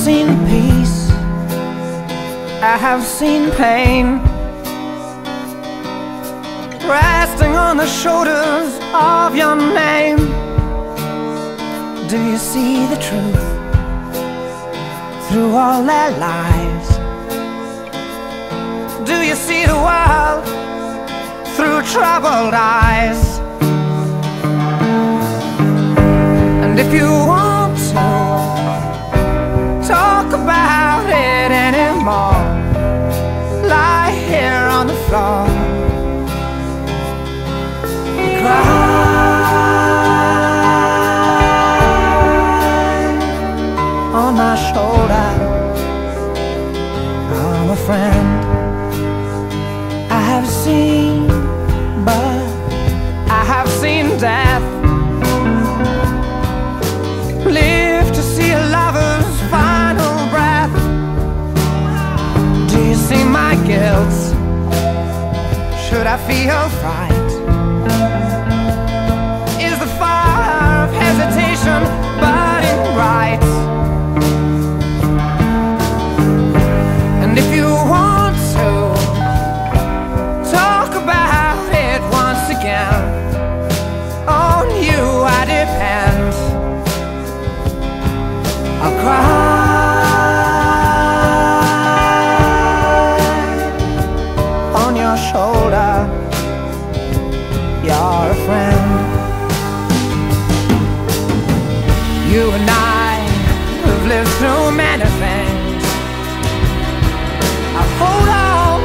seen peace, I have seen pain, resting on the shoulders of your name. Do you see the truth through all their lies? Do you see the world through troubled eyes? And if you want to talk about it anymore, lie here on the floor and cry on my shoulder. I'm a friend I have seen, but I have seen death. Live to see a lover's final breath. Do you see my guilt? Should I feel fright? Is the fire of hesitation burning bright? And if you want to talk about it once again, on you I depend. I'll cry on your shoulder. You're a friend. You and I have lived through many things. I'll hold on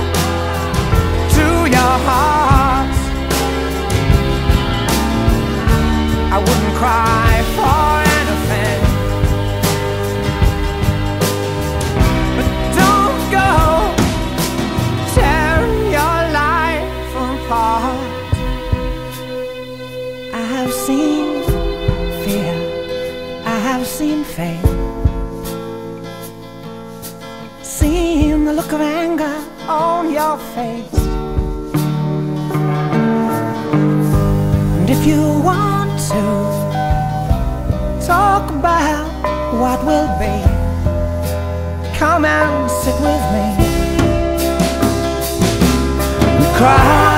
to your heart. I wouldn't cry for anything, but don't go tearing your life apart. I have seen fear, I have seen faith, seen the look of anger on your face. And if you want to talk about what will be, come and sit with me and cry